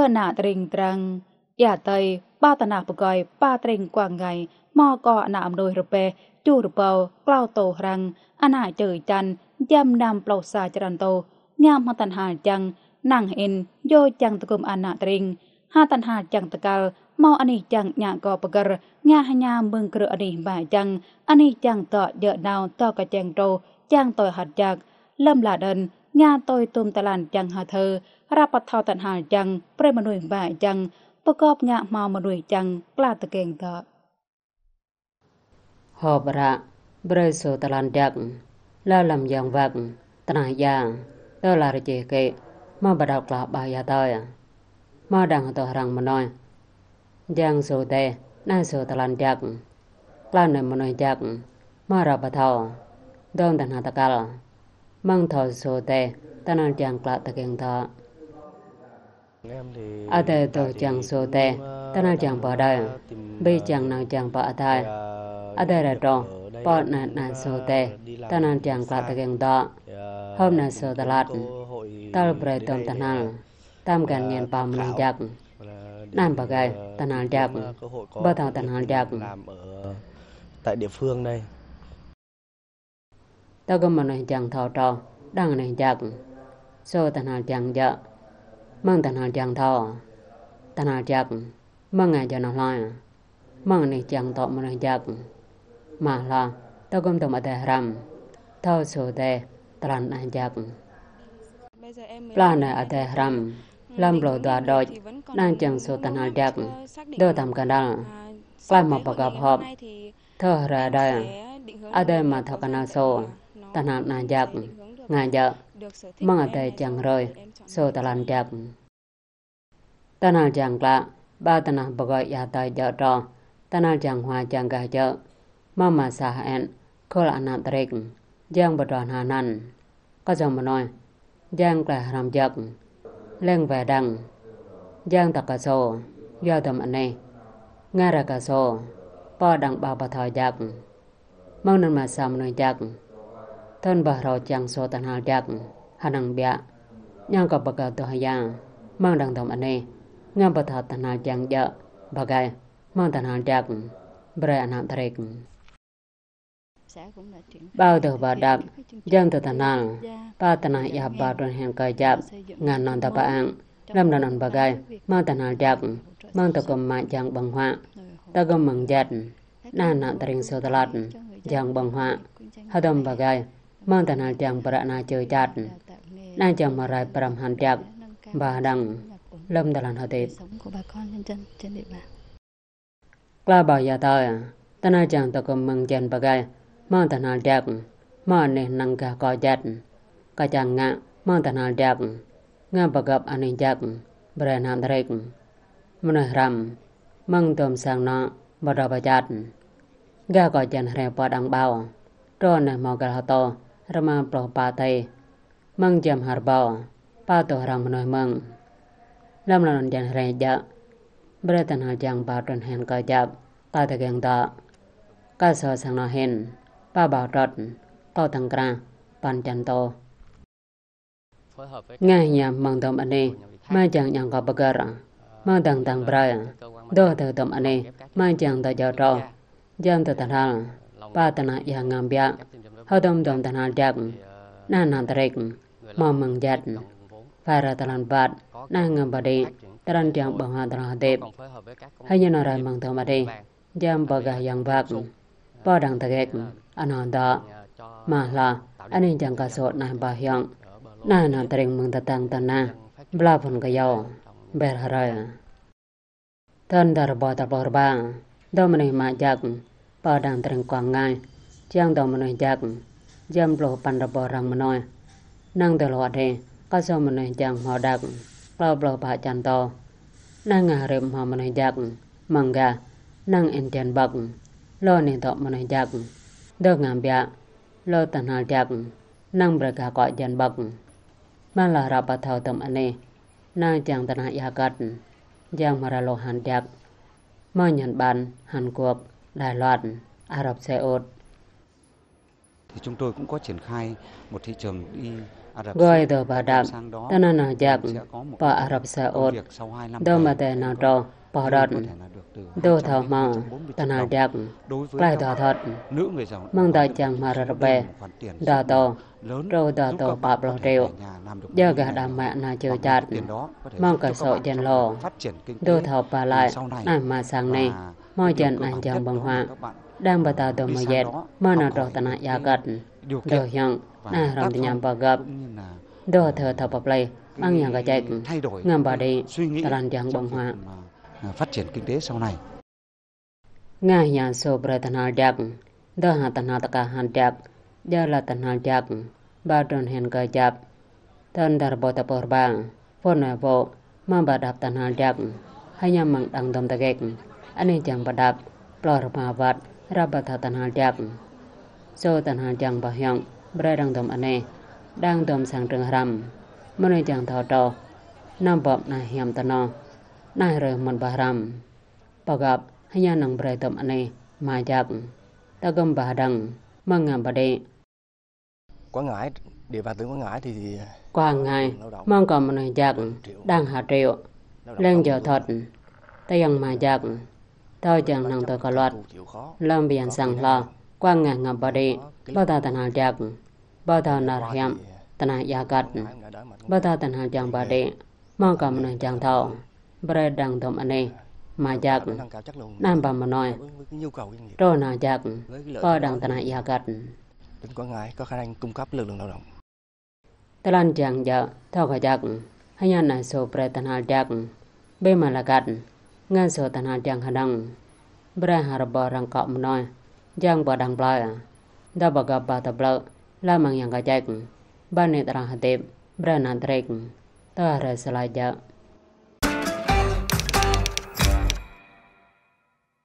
na tring trang ya tai ba ta na pagoi ba tring quang gai mo ko na am doi rupe chu rupau klau to rang ana choi chan yam nam plau sa chran to ngam ma tan ha chang nang in yo chang takum ana tring ha tan ha chang takal mau ani chang nya ko pagar nga hanya mung kru ani ba chang ani chang to ye naw to ka chang to chang toy hat jak lâm la đơn nga tôi tum talan chang ha thơ rapat thao tan ha chang pre manui ba chang pakop nga ma manui chang kla ta keng to ho bara bre so talan jak la lam yang vak tana ya to la je ke ma badau kla ba ya ta ma dang to rang manoi yang so te na so talan jak kla ne manoi jak ma ra pa thao don tan ha takal mang thọ số tệ tan ăn chàng klạ ta keng thọ a tệ tổ chàng số tệ tan ăn chàng bỏ đời bây chàng nàng chàng bỏ thai a tệ là trò bỏ nạn số tệ tan ăn chàng klạ ta keng thọ hôm nay số ta lát ta bơi tôm tan ăn tam gan nhiên pa mình giặc nam bà gai tan ăn giặc bà thọ tan ăn giặc tại địa phương đây ta có mình chàng thọ trò đang này giặc số tan ăn chàng giặc mang tan ăn chàng thọ tan ăn giặc mang ngày cho nó lại mang này chàng thọ mình giặc mà là ta cũng tụm ở đây ram thọ số tệ tan ăn giặc plan này ở đây ram làm lộ đoạt đôi đang chàng số tan ăn giặc đôi tầm cả đó qua một bậc gặp họp thở ra đây ở đây mà thọ cả số tan ăn giặc ngài giặc mang ở đây chẳng rồi số talan giặc tan ăn giặc lạ ba tan ăn bậc gọi ya tai giặc trò tan ăn giặc hoa giặc gà giặc mà sa en khol anat rek giang bật đòn hà năn có dòng mà nói giang cả làm giặc lên về đằng giang tạc cả số do tầm anh này nghe ra cả số po đằng bao bà thoi giặc mang nên mà sao mà nói giặc thân bà rồi chẳng số tan hal giặc hà năng bịa nhang có bậc to hayang mang đằng tầm anh này nghe bà thoi tan hal giặc giặc bà gai mang tan hal giặc bray anat rek bao từ bà đạp giang từ tan hal ba tan hal ya ba don hen kai giặc ngàn non ta ba ang lâm non bà gai mang tan hal giặc mang ta cầm mạng giang bằng hoa ta gom mừng giật na nat ring so talat giang bằng hoa hà đom bà gai mang tan hal giang pra na chơi chặt na giang mà rai pram han giặc bà đằng lâm talan hà tết qua bảo ya ta tan hal giang ta gom mừng giang bà gai mang tan hal giặc mà ne nang ka ko giật ka chang nga mang tan hal giặc nga bà gặp anh giặc bray nam rek mona ram mang tom sang na bà ra bà chặt ga ko jan re pa dang bao tro ne mo ga to rama pro pa tai mang jam har bao pa to ram noi mang lam lan jan re ja bray tan hal jang ba ton hen ka jap ka ta geng ta ka so sang na hen pa ba trot to tang kra pan chan to ngay nhà mang tom anh này mai chẳng nhang có bờ mang tang tang bray do từ tom anh này mai chẳng ta cho trò giang từ tan hal ba tan ya ngam bia hao tom tom tan hal jak na na trek ma mang jat para talan bat na ngam bade taran jang bang ha tra dep hay như rai mang tom ade jam baga yang bak pa dang tagek ananda ma la ani jang ka so na ba hyang na na treng mang ta tang tan na bla phun ka yaw ber hara tan dar ba ta bor ba do mane ma jak pa dang treng quang ngai chang do mane jak jam lo pan ra bo rang manoi nang de lo de ka so mane jang ho dak lo blo ba chan to nang nga rem ho mane jak manga nang en jan bak lo ne to mane jak do ngam bia lo tan hal jak nang bra ka ko jan bak ma la ra pa thao tam ane na chang tan ya kat giang mara lo han jak ma Nhật Bản, Hàn Quốc, Đài Loan, Ả Rập Xê Út. Thì chúng tôi cũng có triển khai một thị trường đi Gọi đồ bà đạp, ta nà nà giặc, bà Ả Rập Xê Út, đô mà tè nà trò, bà đọt, đô thảo mong, ta nà giặc, lại thỏa thật, mong ta chẳng mà rập bè, đà tô, rồi đà tô bạp lò rượu, giờ gà đàm mẹ nà chơi chát, mong cả sổ chân lò, đô thảo bà lại, ảnh mà sang này, mong chân ảnh chẳng bằng hoa, đang bà ta đồ mơ dệt, mong nà trò ta nà giá gật, đồ hiện, nà rằm tình nhằm bà gặp, đồ thờ thảo bạp lây, bằng nhàng gà chạy, ngầm bà đi, ta rằm chẳng bằng hoa. Phát triển kinh tế sau này. Ngài nhà số bờ tận hal giặc, đó hà tận hal taka han giặc, giờ là tận hal giặc, ba tròn hen cơ giặc, thân dar bộ tập bang, phone này bộ, mang bà đạp tận hal giặc, hay nhằm mang đăng đom tagek, anh ấy chẳng bà đạp, plor ma vật, ra bà thà tận hal giặc, số tận hal giặc bà hiong, bờ đăng đom anh ấy, đăng đom sang trường ram, môn ấy chẳng thọ trò, nam bọp na hiam tận nó, na rồi môn bà ram, bà gặp hanya nang berai tom ane majak tagam badang mangam bade Quảng Ngãi, địa bàn tỉnh Quảng Ngãi thì Quảng Ngãi mong còn một giặc đang hạ triệu lên giờ thật tayang majak tôi chẳng nang tôi có loạt lâm biển sang lo Quảng Ngãi ngam bade bao ta tan hal giặc bao ta nar hiam tan yakat bao ta tan hal jang bade mong còn một giặc thọ berai dang tom ane majak nam bà mà nói rồi nào giặc có đăng tana yakat tỉnh Quảng Ngãi có khả năng cung cấp lực lượng lao động. Talan jang ja thao ka giặc hanya na so pre tana giặc be malakat ngan so tana jang hadang bra harba rang ka mà nói jang ba dang bla da baga ba ta bla la mang yang ka giặc ba ne tara hatep bra na trek ta ra sala ja